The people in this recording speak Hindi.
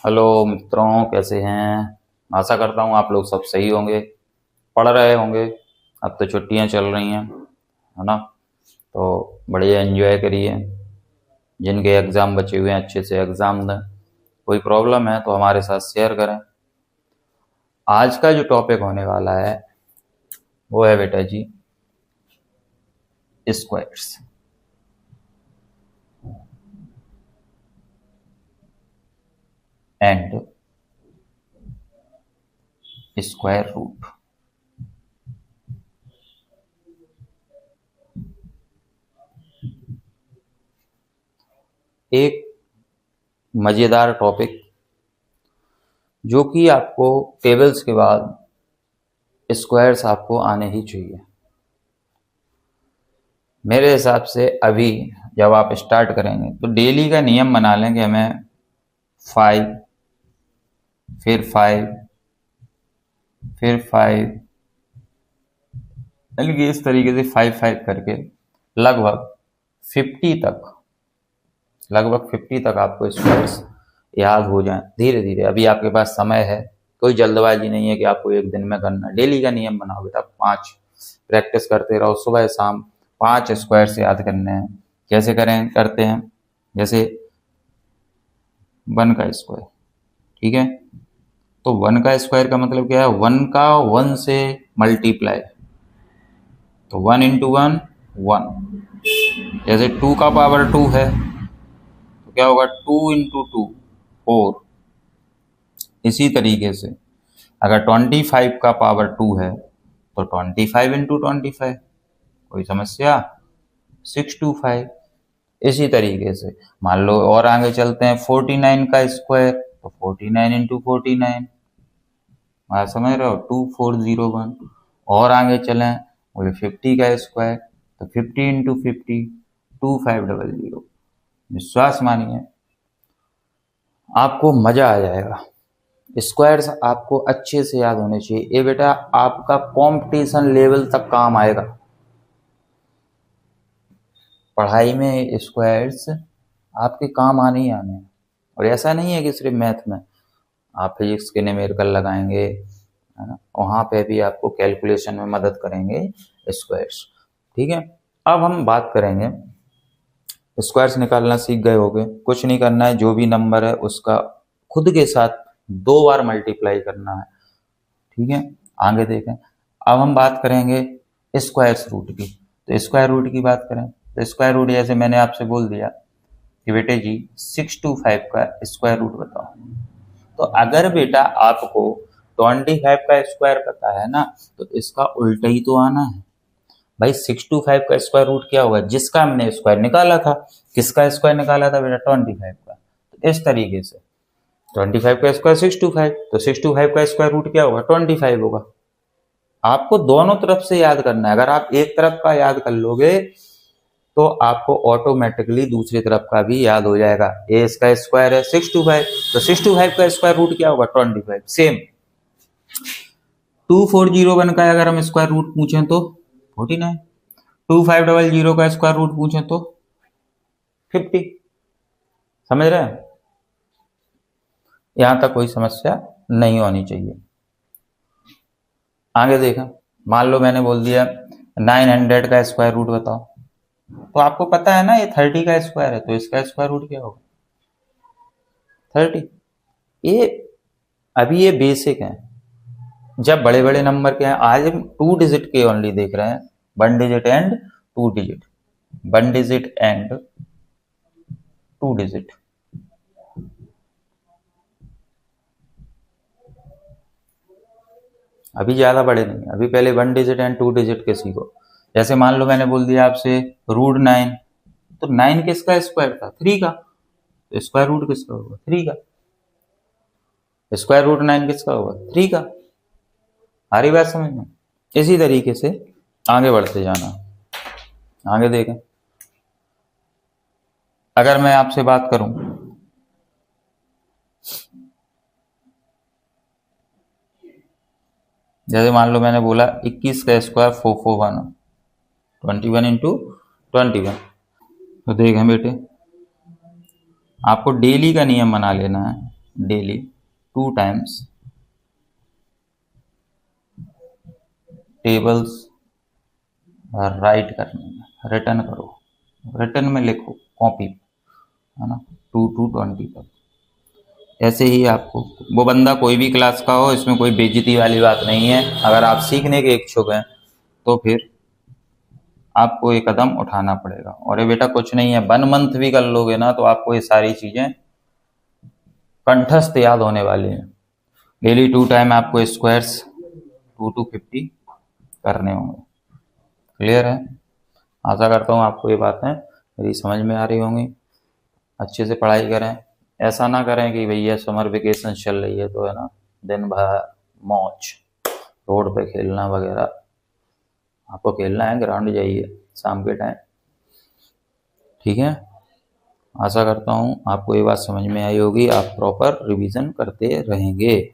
हेलो मित्रों, कैसे हैं? आशा करता हूँ आप लोग सब सही होंगे, पढ़ रहे होंगे। अब तो छुट्टियां चल रही हैं, है ना? तो बढ़िया एंजॉय करिए। जिनके एग्ज़ाम बचे हुए हैं अच्छे से एग्ज़ाम दें। कोई प्रॉब्लम है तो हमारे साथ शेयर करें। आज का जो टॉपिक होने वाला है वो है बेटा जी स्क्वायर्स एंड स्क्वायर रूट। एक मज़ेदार टॉपिक जो कि आपको टेबल्स के बाद स्क्वायर्स आपको आने ही चाहिए। मेरे हिसाब से अभी जब आप स्टार्ट करेंगे तो डेली का नियम बना लें कि हमें 5, फिर 5, फिर 5, यानी कि इस तरीके से 5 करके लगभग 50 तक आपको स्क्वायर्स याद हो जाएं धीरे धीरे। अभी आपके पास समय है, कोई जल्दबाजी नहीं है कि आपको एक दिन में करना। डेली का नियम बनाओ बेटा, 5 प्रैक्टिस करते रहो, सुबह शाम 5 स्क्वायर्स याद करने हैं। कैसे करते हैं? जैसे 1 का स्क्वायर, ठीक है? तो 1 का स्क्वायर का मतलब क्या है? 1 का 1 से मल्टीप्लाई, तो 1 इंटू 1 1। जैसे 2 का पावर 2 है तो क्या होगा? 2 इंटू 2 4। इसी तरीके से अगर 25 का पावर 2 है तो 25 इंटू 25। कोई समस्या? 625। इसी तरीके से मान लो और आगे चलते हैं, 49 का स्क्वायर तो 49 इंटू 49। आप समझ रहे हो? 2401। और आगे चलें, बोले 50 का स्क्वायर तो 50 इंटू 50 2500। विश्वास मानिए आपको मजा आ जाएगा। स्क्वायर्स आपको अच्छे से याद होने चाहिए। ये बेटा आपका कंपटीशन लेवल तक काम आएगा। पढ़ाई में स्क्वायर्स आपके काम आने ही आने हैं। और ऐसा नहीं है कि सिर्फ मैथ में, आप फिजिक्स के न्यूमेरिकल लगाएंगे, है ना, वहाँ पे भी आपको कैलकुलेशन में मदद करेंगे स्क्वायर्स। ठीक है, अब हम बात करेंगे, स्क्वायर्स निकालना सीख गए होगे। कुछ नहीं करना है, जो भी नंबर है उसका खुद के साथ 2 बार मल्टीप्लाई करना है। ठीक है, आगे देखें। अब हम बात करेंगे स्क्वायर्स रूट की। तो स्क्वायर रूट की बात करें तो स्क्वायर रूट जैसे मैंने आपसे बोल दिया कि बेटे जी 625 का स्क्वायर रूट बताओ। तो अगर बेटा आपको 25 का स्क्वायर पता है ना, तो इसका उल्टा ही तो आना है भाई। 625 का स्क्वायर रूट क्या होगा? जिसका हमने स्क्वायर निकाला था। किसका स्क्वायर निकाला था बेटा? 25 का। तो इस तरीके से 25 का स्क्वायर 625, तो 625 का स्क्वायर रूट क्या होगा? 25 होगा। आपको दोनों तरफ से याद करना है। अगर आप एक तरफ का याद कर लोगे तो आपको ऑटोमेटिकली दूसरी तरफ का भी याद हो जाएगा। ए इसका स्क्वायर है 625, तो 625 का स्क्वायर रूट क्या होगा? 25। सेम 2401 का अगर हम स्क्वायर रूट पूछें तो 49, 2500 का स्क्वायर रूट पूछें तो 50। समझ रहे हैं? यहां तक कोई समस्या नहीं होनी चाहिए। आगे देखा, मान लो मैंने बोल दिया 900 का स्क्वायर रूट बताओ। तो आपको पता है ना ये 30 का स्क्वायर है, तो इसका स्क्वायर रूट क्या होगा? 30। ये अभी ये बेसिक है। जब बड़े बड़े नंबर के हैं, आज हम 2 डिजिट के ओनली देख रहे हैं। 1 digit and 2 digit, 1 digit and 2 digit. अभी ज्यादा बड़े नहीं, अभी पहले 1 डिजिट एंड 2 डिजिट के सीखो। जैसे मान लो मैंने बोल दिया आपसे √9, तो 9 किसका स्क्वायर था? 3 का। तो स्क्वायर रूट किसका होगा? 3 का। स्क्वायर रूट 9 किसका होगा? 3 का। आ रही बात समझ में? इसी तरीके से आगे बढ़ते जाना। आगे देखें, अगर मैं आपसे बात करूं, जैसे मान लो मैंने बोला 21 का स्क्वायर 441, 21 इंटू 21। तो देखें बेटे, आपको डेली का नियम बना लेना है, डेली 2 टाइम्स टेबल्स राइट करने में, रिटर्न करो, रिटर्न में लिखो कॉपी, है ना, 2 to 20 तक। ऐसे ही आपको, वो बंदा कोई भी क्लास का हो, इसमें कोई बेइज्जती वाली बात नहीं है। अगर आप सीखने के इच्छुक हैं तो फिर आपको ये कदम उठाना पड़ेगा। और ये बेटा कुछ नहीं है, 1 मंथ भी कर लोगे ना तो आपको ये सारी चीज़ें कंठस्थ याद होने वाली हैं। डेली 2 टाइम आपको स्क्वायर्स 2 to 50 करने होंगे। क्लियर है? आशा करता हूँ आपको ये बातें मेरी समझ में आ रही होंगी। अच्छे से पढ़ाई करें, ऐसा ना करें कि भैया समर वेकेशन चल रही है तो है ना दिन भर मौज, रोड पे खेलना वगैरह। आपको खेलना है, ग्राउंड जाइए शाम के टाइम, ठीक है। आशा करता हूँ आपको ये बात समझ में आई होगी, आप प्रॉपर रिवीजन करते रहेंगे।